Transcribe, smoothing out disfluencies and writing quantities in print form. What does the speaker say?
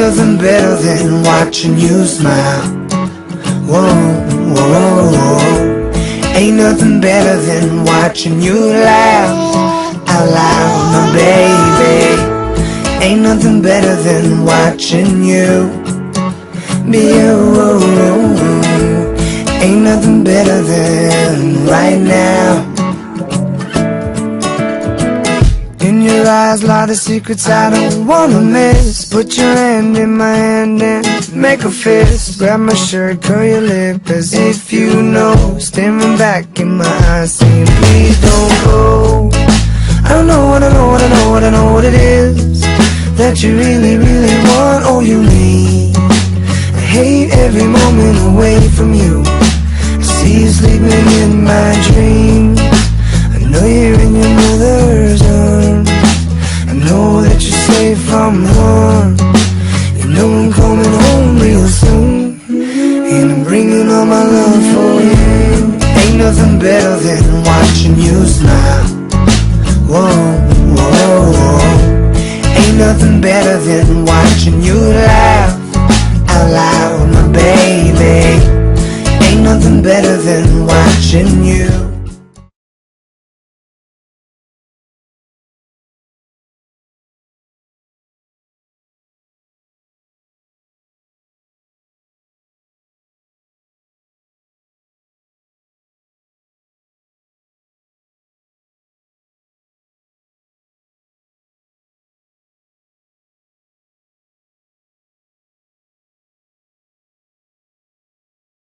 nothing better than watching you smile. Whoa, whoa, whoa. Ain't nothing better than watching you laugh out loud, my baby. Ain't nothing better than watching you be you. Ain't nothing better than right now. In your eyes lie the secrets I don't wanna miss. Put your hand in my hand and make a fist. Grab my shirt, curl your lip as if you know. Staring back in my eyes saying please don't go. I don't know what I know, what I know, what I know what it is that you really, really want, or you need. I hate every moment away from you. I see you sleeping in my dreams. I know you're in your mother's arms. I know that you're safe from harm. You know I'm coming home real soon, and I'm bringing all my love for you. Ain't nothing better than watching you smile. Whoa, whoa, whoa. Ain't nothing better than watching you laugh out loud, my baby. Ain't nothing better than watching you